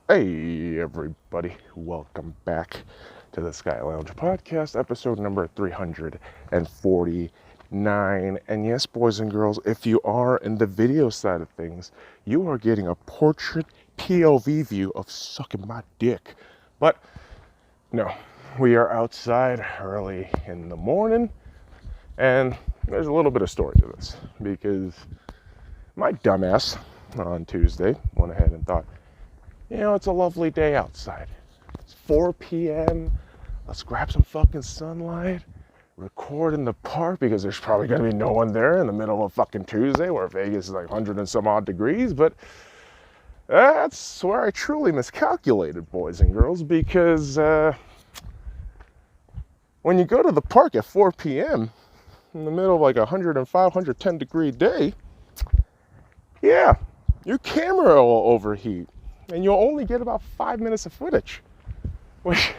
Hey everybody, welcome back to the SkyLounge podcast, episode number 349. And yes, boys and girls, if you are in the video side of things, you are getting a portrait POV view of sucking my dick. But no, we are outside early in the morning, and there's a little bit of story to this, because my dumbass on Tuesday went ahead and thought, it's a lovely day outside. It's 4 p.m. Let's grab some fucking sunlight, record in the park, because there's probably going to be no one there in the middle of fucking Tuesday where Vegas is like 100 and some odd degrees. But that's where I truly miscalculated, boys and girls, because when you go to the park at 4 p.m. in the middle of like a 105, 110 degree day, yeah, your camera will overheat. And you'll only get about 5 minutes of footage, which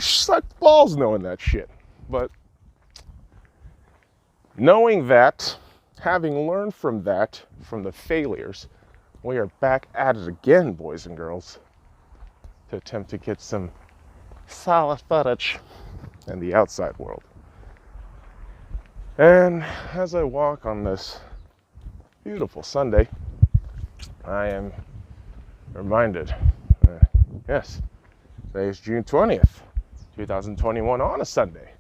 sucked balls knowing that shit. But knowing that, having learned from that, from the failures, we are back at it again, boys and girls, to attempt to get some solid footage in the outside world. And as I walk on this beautiful Sunday, I am reminded, yes, today is June 20th, 2021 on a Sunday.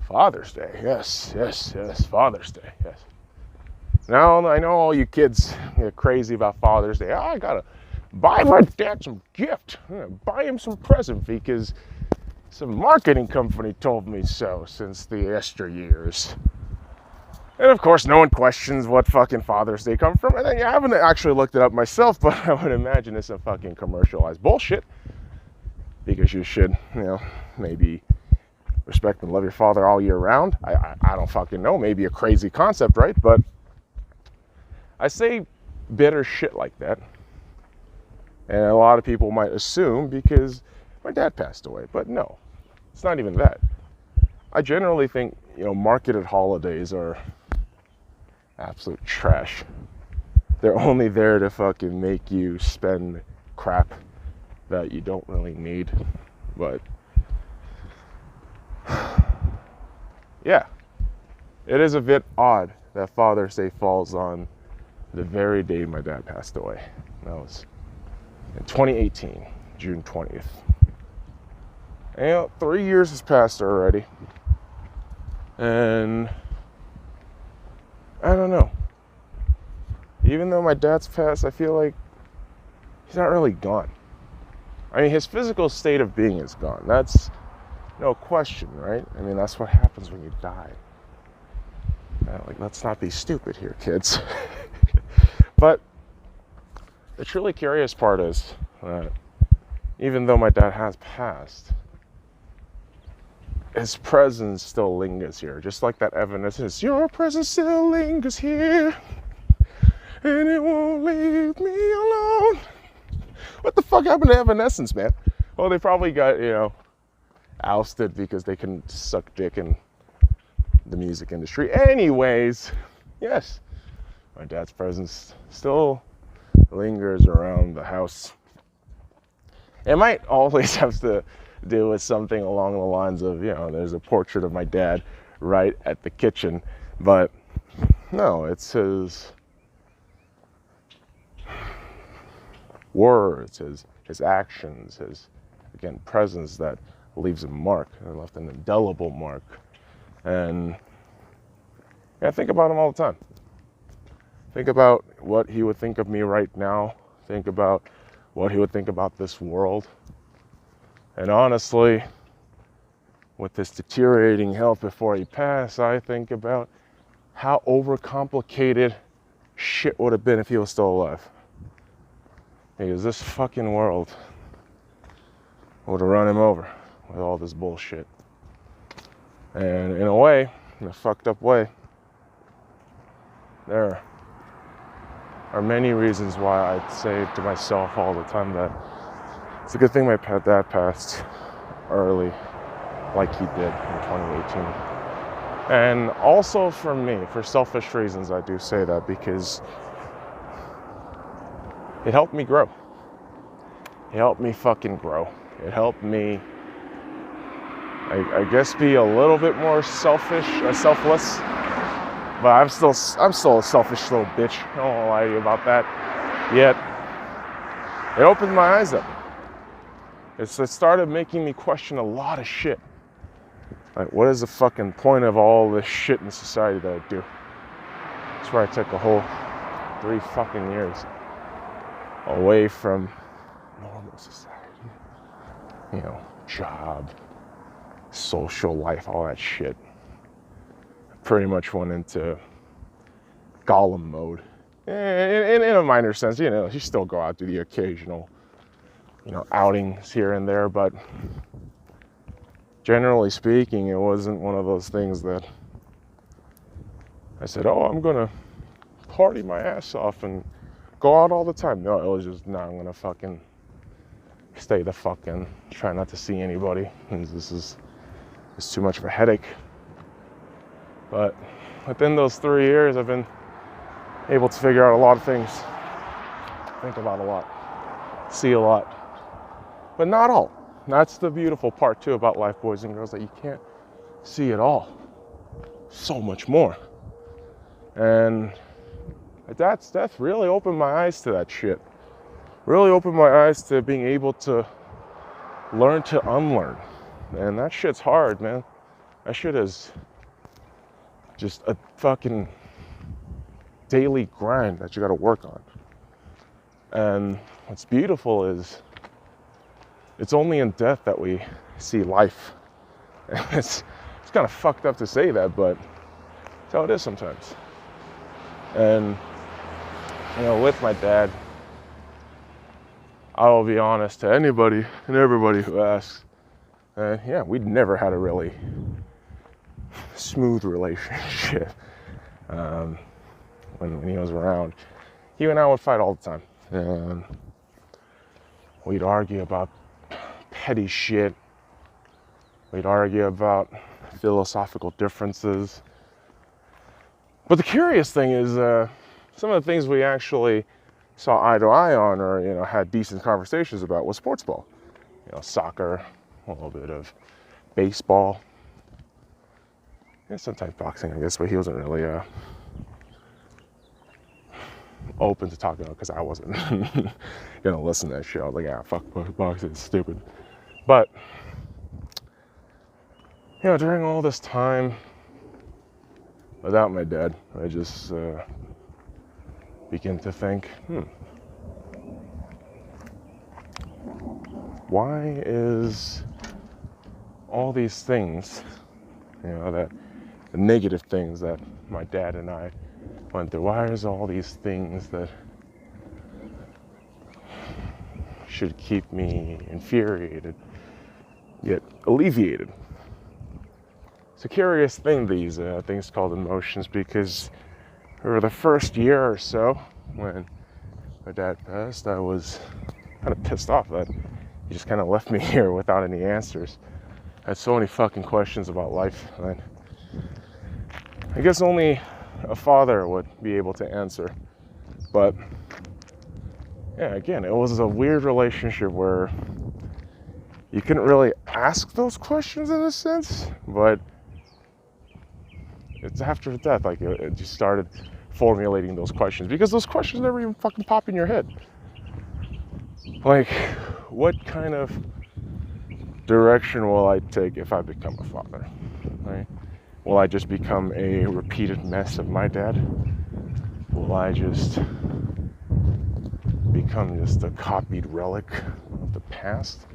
Father's Day, yes, Father's Day, yes. Now, I know all you kids get crazy about Father's Day. I gotta buy my dad some gift, buy him some present, because some marketing company told me so since the yesteryears. And of course, no one questions what fucking Father's Day come from. And I haven't actually looked it up myself, but I would imagine it's some fucking commercialized bullshit. Because you should, maybe respect and love your father all year round. I don't fucking know. Maybe a crazy concept, right? But I say bitter shit like that. And a lot of people might assume because my dad passed away. But no, it's not even that. I generally think, marketed holidays are absolute trash. They're only there to fucking make you spend crap that you don't really need. But yeah, it is a bit odd that Father's Day falls on the very day my dad passed away. That was in 2018, June 20th. And 3 years has passed already. And I don't know. Even though my dad's passed, I feel like he's not really gone. I mean, his physical state of being is gone. That's no question, right? I mean, that's what happens when you die. Let's not be stupid here, kids. But the truly curious part is that even though my dad has passed, his presence still lingers here, just like that Evanescence. Your presence still lingers here, and it won't leave me alone. What the fuck happened to Evanescence, man? Well, they probably got, ousted because they couldn't suck dick in the music industry. Anyways, yes, my dad's presence still lingers around the house. It might always have to do with something along the lines of, there's a portrait of my dad right at the kitchen, but no, it's his words, his actions, his, again, presence that leaves a mark, and left an indelible mark. And I think about him all the time. Think about what he would think of me right now. Think about what he would think about this world. And honestly, with his deteriorating health before he passed, I think about how overcomplicated shit would have been if he was still alive. Because this fucking world would have run him over with all this bullshit. And in a way, in a fucked up way, there are many reasons why I say to myself all the time that it's a good thing my dad passed early, like he did in 2018. And also for me, for selfish reasons, I do say that because it helped me grow. helped me fucking grow. It helped me, I guess, be a little bit more selfless. But I'm still a selfish little bitch. I don't wanna lie to you about that. Yet, it opened my eyes up. It started making me question a lot of shit. Like, what is the fucking point of all this shit in society that I do? That's where I took a whole 3 fucking years away from normal society. You know, job, social life, all that shit. I pretty much went into Gollum mode. In a minor sense, you know, you still go out to the occasional, you know, outings here and there, but generally speaking, it wasn't one of those things that I said, oh, I'm gonna party my ass off and go out all the time. No, it was just, no, I'm gonna fucking stay the fuck in, try not to see anybody, and it's too much of a headache. But within those 3 years, I've been able to figure out a lot of things, think about a lot, see a lot, but not all. That's the beautiful part too about life, boys and girls, that you can't see it all. So much more. And my dad's death really opened my eyes to that shit. Really opened my eyes to being able to learn to unlearn. And that shit's hard, man. That shit is just a fucking daily grind that you gotta work on. And what's beautiful is it's only in death that we see life. And it's kind of fucked up to say that, but that's how it is sometimes. And, you know, with my dad, I will be honest to anybody and everybody who asks, yeah, we'd never had a really smooth relationship when he was around. He and I would fight all the time. And we'd argue about petty shit. We'd argue about philosophical differences. But the curious thing is, some of the things we actually saw eye to eye on, or, you know, had decent conversations about, was sports ball. You know, soccer, a little bit of baseball, and sometimes boxing, I guess, but he wasn't really open to talking about it because I wasn't gonna listen to that shit. I was like, yeah, fuck boxing, it's stupid. But, you know, during all this time without my dad, I just begin to think, why is all these things, you know, that the negative things that my dad and I went through, why is all these things that should keep me infuriated yet alleviated? It's a curious thing, these things called emotions, because for the first year or so when my dad passed, I was kind of pissed off that he just kind of left me here without any answers. I had so many fucking questions about life that I guess only a father would be able to answer. But yeah, again, it was a weird relationship where you couldn't really ask those questions in a sense, but it's after death, like it just started formulating those questions, because those questions never even fucking pop in your head. Like, what kind of direction will I take if I become a father? Right? Will I just become a repeated mess of my dad? Will I just become just a copied relic of the past?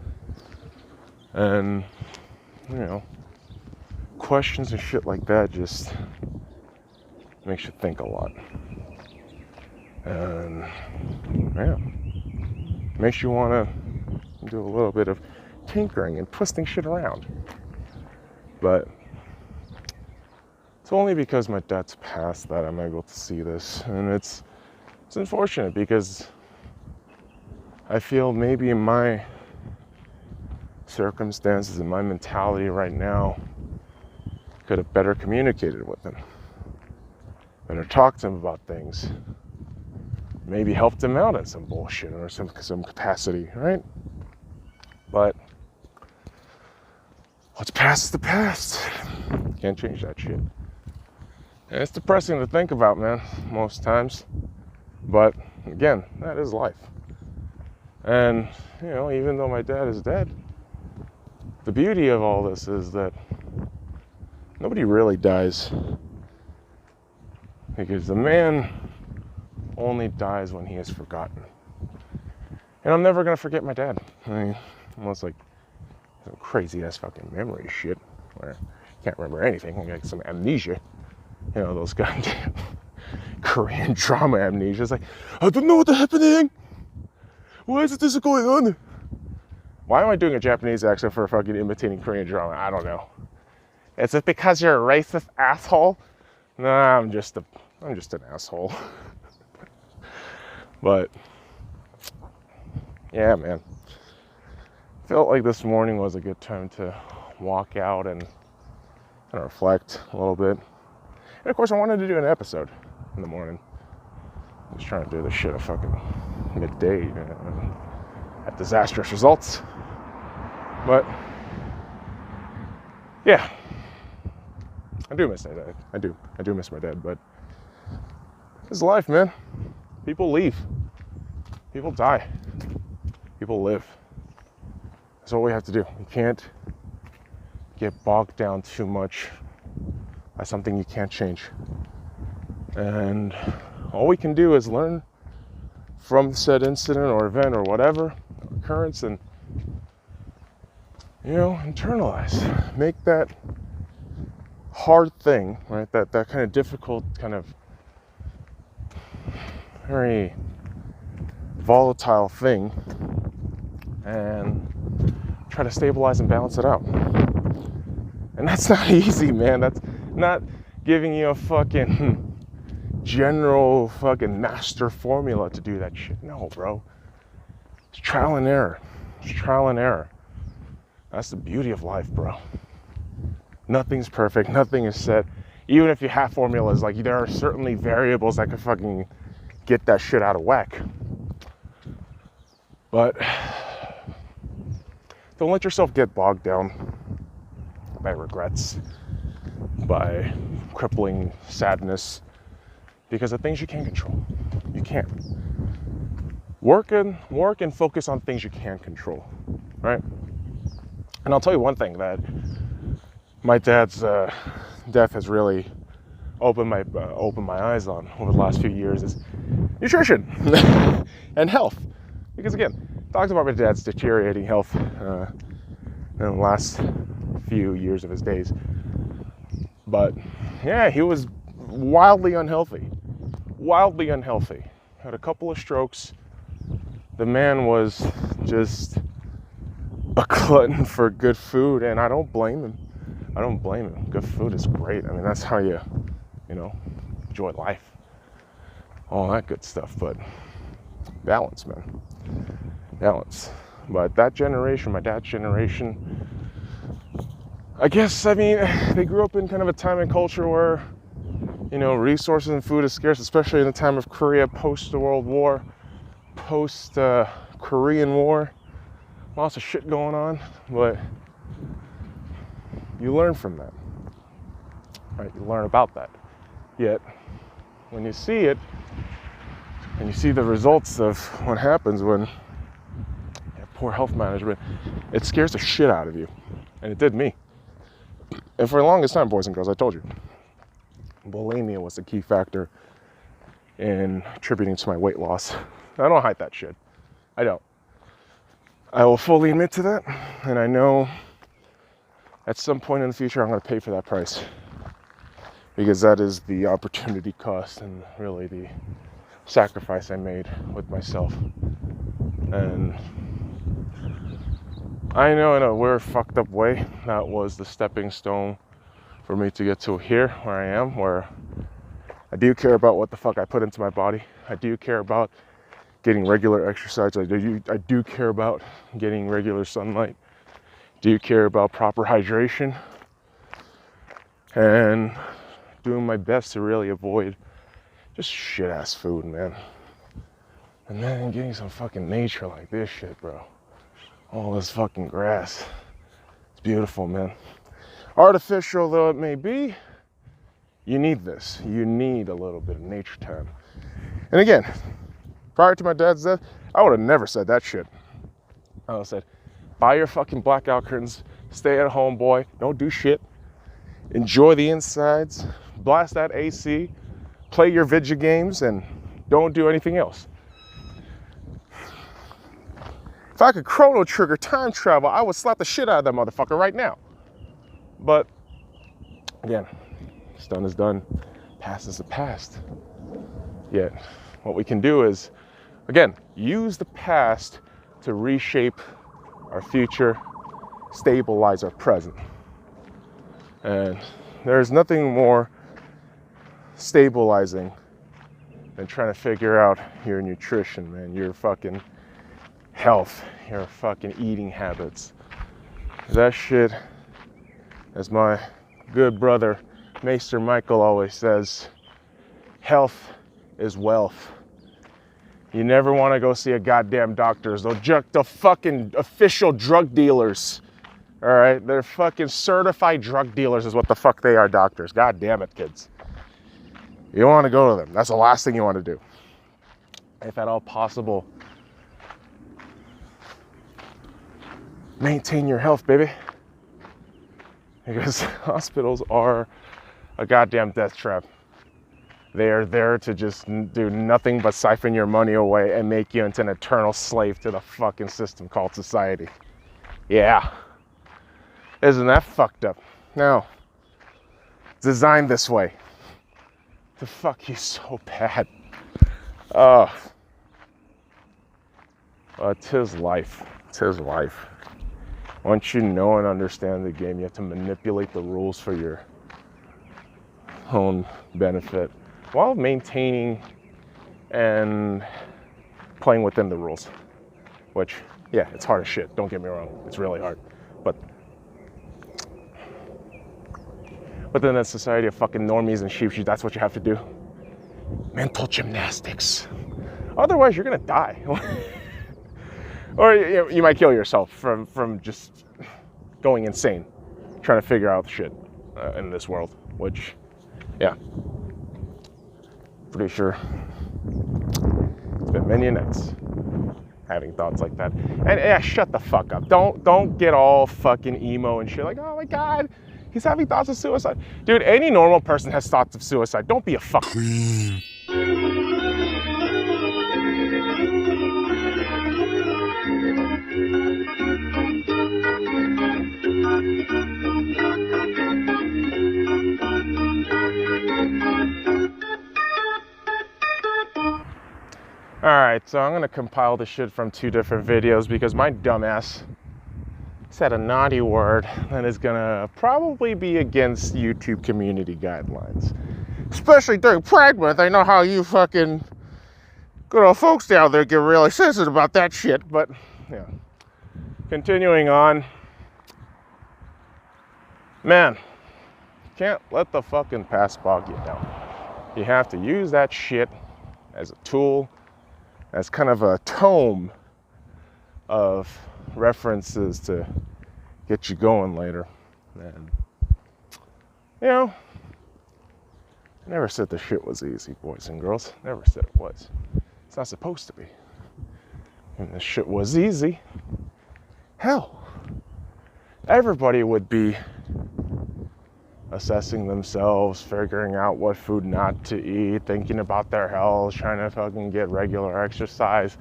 And, you know, questions and shit like that just makes you think a lot. And, yeah, makes you want to do a little bit of tinkering and twisting shit around. But it's only because my dad's passed that I'm able to see this. And it's unfortunate, because I feel maybe in my circumstances and my mentality right now could have better communicated with him, better talked to him about things, maybe helped him out in some bullshit or some capacity, right? But what's past is the past. Can't change that shit. And it's depressing to think about, man, most times. But again, that is life. And, even though my dad is dead, the beauty of all this is that nobody really dies. Because the man only dies when he is forgotten. And I'm never going to forget my dad. I mean, almost like some crazy-ass fucking memory shit where I can't remember anything. I got some amnesia. Those goddamn Korean drama amnesia. It's like, I don't know what happening. Why is this going on? Why am I doing a Japanese accent for fucking imitating Korean drama? I don't know. Is it because you're a racist asshole? Nah, I'm just an asshole. But yeah, man. Felt like this morning was a good time to walk out and kind of reflect a little bit. And of course, I wanted to do an episode in the morning. I was trying to do this shit at fucking midday and had disastrous results. But yeah, I do miss my dad. I do miss my dad. But it's life, man. People leave. People die. People live. That's what we have to do. You can't get bogged down too much by something you can't change. And all we can do is learn from said incident or event or whatever, occurrence, and, internalize. Make that hard thing, right? That kind of difficult, kind of very volatile thing, and try to stabilize and balance it out. And that's not easy, man. That's not giving you a fucking general fucking master formula to do that shit. No, bro. It's trial and error. It's trial and error. That's the beauty of life, bro. Nothing's perfect. Nothing is set. Even if you have formulas, like, there are certainly variables that could fucking get that shit out of whack. But don't let yourself get bogged down by regrets, by crippling sadness, because of things you can't control. You can't. Work and focus on things you can control, right? And I'll tell you one thing that my dad's death has really opened my eyes on over the last few years is nutrition and health. Because again, talked about my dad's deteriorating health in the last few years of his days. But yeah, he was wildly unhealthy. Had a couple of strokes. The man was just a glutton for good food, and I don't blame him. Good food is great. I mean, that's how you enjoy life. All that good stuff, but balance, man. Balance. But that generation, my dad's generation, I guess, they grew up in kind of a time and culture where, resources and food is scarce, especially in the time of Korea, post the World War, post Korean War. Lots of shit going on, but you learn from that, right? You learn about that. Yet, when you see it, and you see the results of what happens when you have poor health management, it scares the shit out of you. And it did me. And for the longest time, boys and girls, I told you, bulimia was the key factor in attributing to my weight loss. I don't hide that shit. I don't. I will fully admit to that, and I know at some point in the future I'm going to pay for that price, because that is the opportunity cost and really the sacrifice I made with myself. And I know in a weird, fucked up way, that was the stepping stone for me to get to here, where I am, where I do care about what the fuck I put into my body. I do care about getting regular exercise. I do care about getting regular sunlight. Do care about proper hydration. And doing my best to really avoid just shit-ass food, man. And then getting some fucking nature like this shit, bro. all this fucking grass. It's beautiful, man. Artificial though it may be, you need this. You need a little bit of nature time. And again, prior to my dad's death, I would have never said that shit. I would have said, buy your fucking blackout curtains, stay at home, boy, don't do shit. Enjoy the insides, blast that AC, play your video games, and don't do anything else. If I could chrono trigger time travel, I would slap the shit out of that motherfucker right now. But again, what's done is done. Past is the past. Yet, what we can do is, again, use the past to reshape our future, stabilize our present. And there's nothing more stabilizing than trying to figure out your nutrition, man, your fucking health, your fucking eating habits. That shit, as my good brother Maester Michael always says, health is wealth. You never want to go see a goddamn doctors. They'll fucking official drug dealers. All right, they're fucking certified drug dealers is what the fuck they are, doctors. God damn it, kids. You don't want to go to them. That's the last thing you want to do. If at all possible, maintain your health, baby. Because hospitals are a goddamn death trap. They are there to just do nothing but siphon your money away and make you into an eternal slave to the fucking system called society. Yeah. Isn't that fucked up? No. Designed this way to fuck you so bad. Oh. Tis life. Tis life. Once you know and understand the game, you have to manipulate the rules for your own benefit while maintaining and playing within the rules. Which, yeah, it's hard as shit. Don't get me wrong. It's really hard. But within that society of fucking normies and sheep, that's what you have to do. Mental gymnastics. Otherwise, you're gonna die. Or you might kill yourself from just going insane, trying to figure out shit in this world, which, yeah, pretty sure it's been many nights having thoughts like that. And yeah, shut the fuck up. Don't get all fucking emo and shit like, oh my God, he's having thoughts of suicide. Dude, any normal person has thoughts of suicide. Don't be a fuck. Alright, so I'm gonna compile the shit from 2 different videos because my dumbass said a naughty word that is gonna probably be against YouTube community guidelines. Especially during Pride Month. I know how you fucking good old folks down there get really sensitive about that shit, but yeah. Continuing on. Man, you can't let the fucking past bog you down. You have to use that shit as a tool, as kind of a tome of references to get you going later. And, you know, I never said the shit was easy, boys and girls. Never said it was. It's not supposed to be. When the shit was easy, hell, everybody would be assessing themselves, figuring out what food not to eat, thinking about their health, trying to fucking get regular exercise.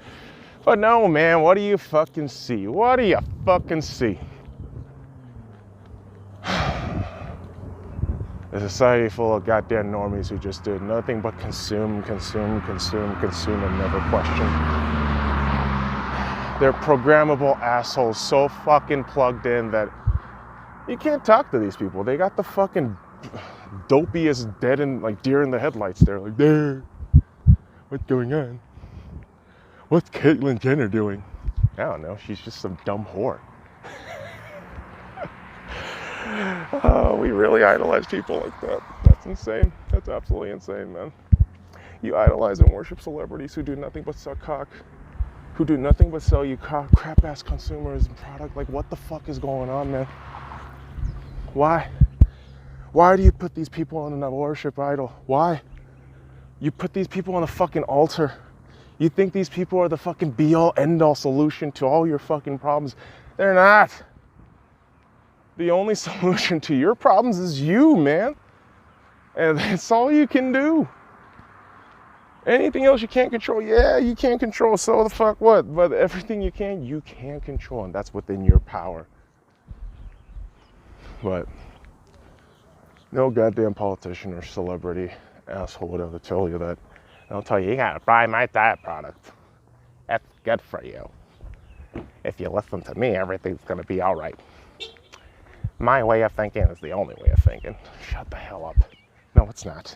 But no, man, what do you fucking see? What do you fucking see? A society full of goddamn normies who just do nothing but consume, and never question. They're programmable assholes, so fucking plugged in that you can't talk to these people. They got the fucking dopiest dead and like deer in the headlights. They're like, there, what's going on? What's Caitlyn Jenner doing? I don't know. She's just some dumb whore. Oh, we really idolize people like that. That's insane. That's absolutely insane, man. You idolize and worship celebrities who do nothing but suck cock. who do nothing but sell you crap-ass consumers and product. Like, what the fuck is going on, man? Why? Why do you put these people on a worship idol? Why? You put these people on a fucking altar. You think these people are the fucking be-all, end-all solution to all your fucking problems. They're not. The only solution to your problems is you, man. And that's all you can do. Anything else you can't control, yeah, you can't control, so the fuck what? But everything you can control, and that's within your power. But no goddamn politician or celebrity asshole would ever tell you that. They'll tell you, you gotta buy my diet product. That's good for you. If you listen to me, everything's gonna be all right. My way of thinking is the only way of thinking. Shut the hell up. No, it's not.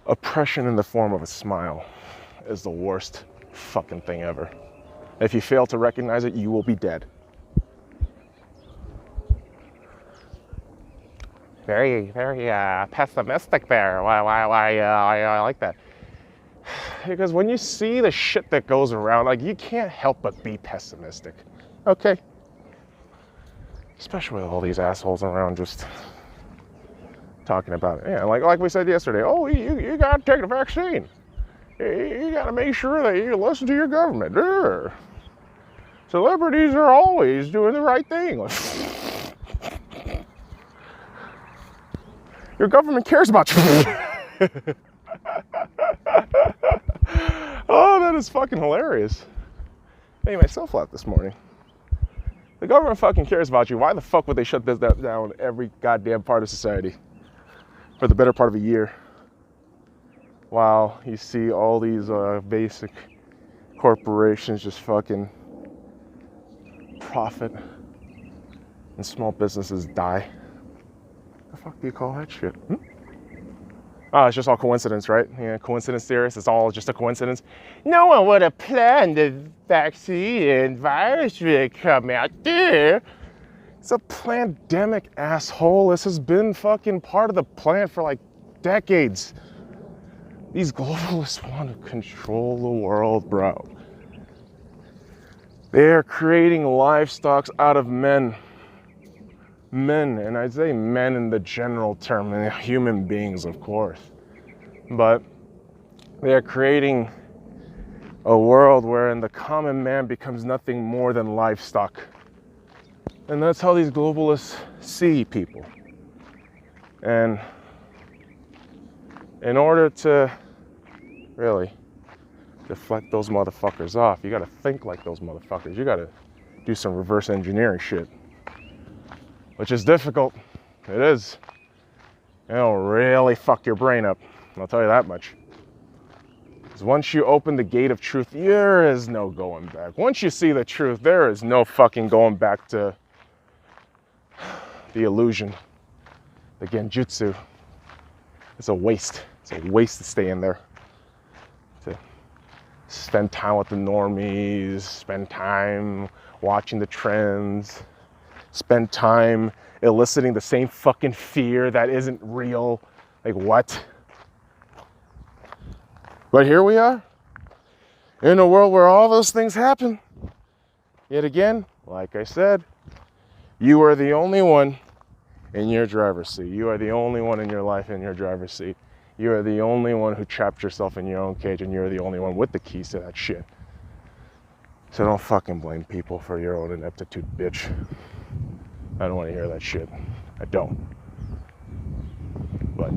Oppression in the form of a smile is the worst fucking thing ever. If you fail to recognize it, you will be dead. Very, very pessimistic there. Why I like that. Because when you see the shit that goes around, like, you can't help but be pessimistic. Okay? Especially with all these assholes around just talking about it. Yeah, like we said yesterday, oh, you gotta take the vaccine. You gotta make sure that you listen to your government. Urgh. Celebrities are always doing the right thing. Your government cares about you. Oh, that is fucking hilarious. I made myself laugh this morning. The government fucking cares about you. Why the fuck would they shut this down every goddamn part of society for the better part of a year? While you see all these basic corporations just fucking profit and small businesses die. The fuck do you call that shit? Oh, it's just all coincidence, right? Yeah, coincidence theorists, it's all just a coincidence. No one would have planned the vaccine and virus would come out there. It's a pandemic, asshole. This has been fucking part of the plan for like decades. These globalists want to control the world, bro. They're creating livestock out of men. Men, and I'd say men in the general term, and human beings, of course. But they're creating a world wherein the common man becomes nothing more than livestock. And that's how these globalists see people. And in order to really deflect those motherfuckers off, you gotta think like those motherfuckers. You gotta do some reverse engineering shit. Which is difficult. It is. It'll really fuck your brain up. I'll tell you that much. Because once you open the gate of truth, there is no going back. Once you see the truth, there is no fucking going back to the illusion, the genjutsu. It's a waste. It's a waste to stay in there. To spend time with the normies, spend time watching the trends, spend time eliciting the same fucking fear that isn't real. Like, what? But here we are, in a world where all those things happen. Yet again, like I said, you are the only one in your driver's seat. You are the only one in your life in your driver's seat. You are the only one who trapped yourself in your own cage, and you're the only one with the keys to that shit. So don't fucking blame people for your own ineptitude, bitch. I don't want to hear that shit. I don't. But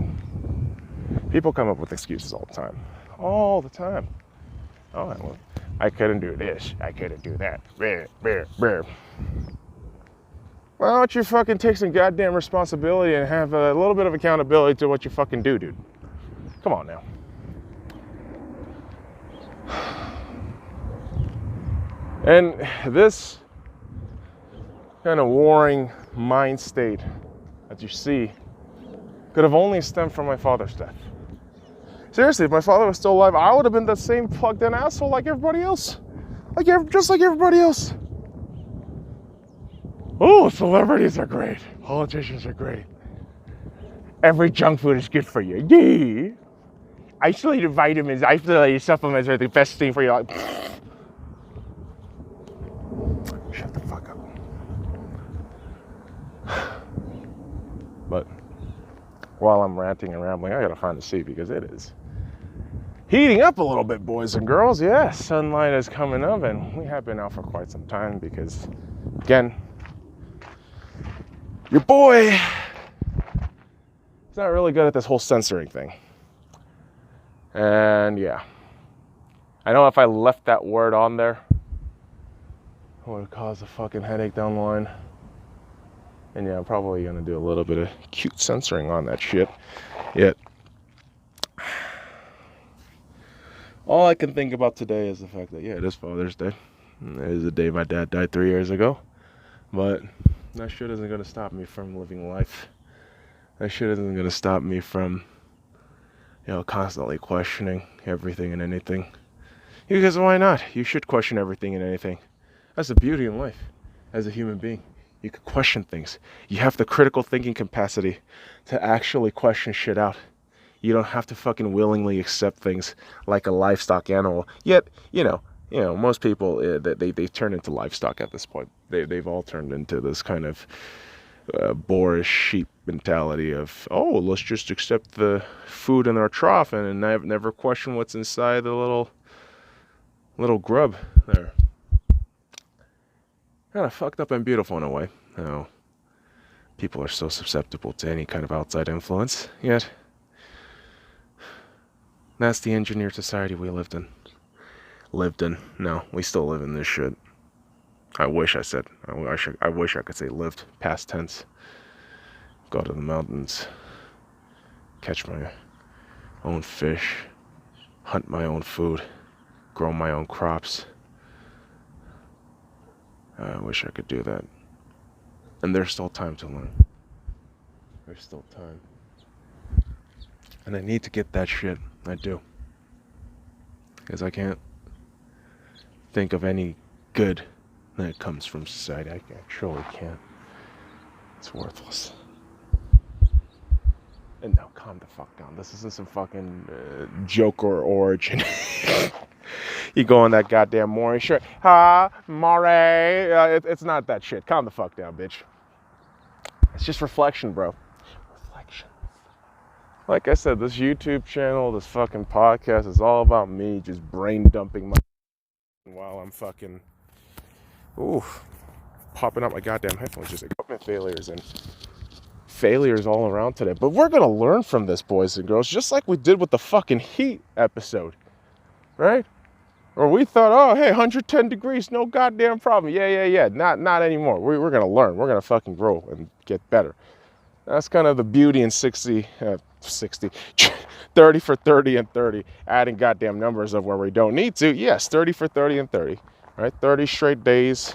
people come up with excuses all the time. All the time. Oh, well, I couldn't do this. I couldn't do that. Brr, brr, brr. Why don't you fucking take some goddamn responsibility and have a little bit of accountability to what you fucking do, dude? Come on now. And this kind of warring mind state that you see could have only stemmed from my father's death. Seriously, if my father was still alive, I would have been the same plugged in asshole like everybody else. Just like everybody else. Oh, celebrities are great. Politicians are great. Every junk food is good for you. Yeah. Isolated vitamins, isolated supplements are the best thing for you. Like, shut the fuck up. But while I'm ranting and rambling, I gotta find a seat because it is heating up a little bit, boys and girls. Yes, sunlight is coming up, and we have been out for quite some time because, again, your boy is not really good at this whole censoring thing. And yeah, I know if I left that word on there, it would cause a fucking headache down the line. And yeah, I'm probably gonna do a little bit of cute censoring on that shit. Yet, all I can think about today is the fact that, yeah, it is Father's Day. It is the day my dad died 3 years ago. But that shit isn't gonna stop me from living life. That shit isn't gonna stop me from, constantly questioning everything and anything. Because why not? You should question everything and anything. That's the beauty in life as a human being. You can question things. You have the critical thinking capacity to actually question shit out. You don't have to fucking willingly accept things like a livestock animal. Yet, most people, they've turned into livestock at this point. They've all turned into this kind of boorish sheep mentality of, oh, let's just accept the food in our trough and never question what's inside the little grub there. Kind of fucked up and beautiful in a way. People are so susceptible to any kind of outside influence. Yet, that's the engineered society we lived in. No, we still live in this shit. I wish I could say lived, past tense. Go to the mountains, catch my own fish, hunt my own food, grow my own crops. I wish I could do that. And there's still time to learn. There's still time. And I need to get that shit. I do. Because I can't think of any good that comes from society. I truly can't. It's worthless. And now, calm the fuck down. This isn't some fucking Joker origin. You go on that goddamn Maury shirt. Maury. It's not that shit. Calm the fuck down, bitch. It's just reflection, bro. Reflection. Like I said, this YouTube channel, this fucking podcast is all about me just brain dumping while I'm fucking popping up my goddamn headphones. Just equipment failures all around today. But we're gonna learn from this, boys and girls, just like we did with the fucking heat episode, right? Or we thought, oh, hey, 110 degrees, no goddamn problem. Yeah. Not anymore. We're gonna learn. We're gonna fucking grow and get better. That's kind of the beauty in 30 for 30 and 30, adding goddamn numbers of where we don't need to. Yes, 30 for 30 and 30, right? 30 straight days,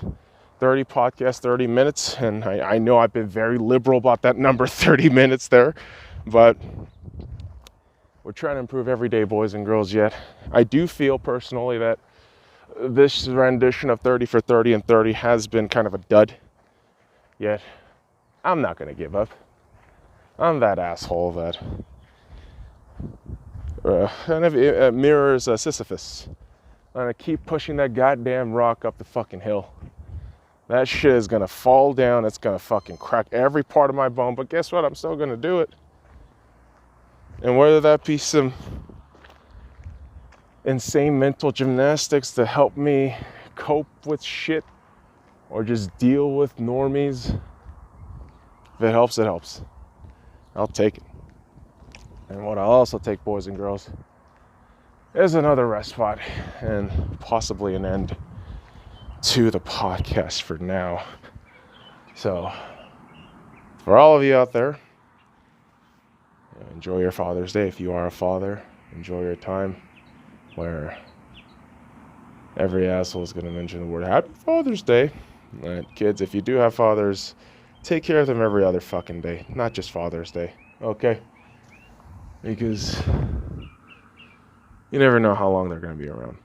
30 podcasts, 30 minutes. And I know I've been very liberal about that number, 30 minutes there, but we're trying to improve every day, boys and girls. Yet I do feel personally that this rendition of 30 for 30 and 30 has been kind of a dud. Yet I'm not going to give up. I'm that asshole that kind of mirrors Sisyphus. I'm going to keep pushing that goddamn rock up the fucking hill. That shit is going to fall down. It's going to fucking crack every part of my bone. But guess what? I'm still going to do it. And whether that be some insane mental gymnastics to help me cope with shit or just deal with normies, if it helps, it helps. I'll take it. And what I'll also take, boys and girls, is another rest spot and possibly an end to the podcast for now. So, for all of you out there, enjoy your Father's Day. If you are a father, enjoy your time where every asshole is going to mention the word Happy Father's Day. And kids, if you do have fathers, take care of them every other fucking day, not just Father's Day, okay? Because you never know how long they're going to be around.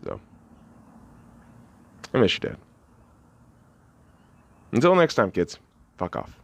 So, I miss you, Dad. Until next time, kids, fuck off.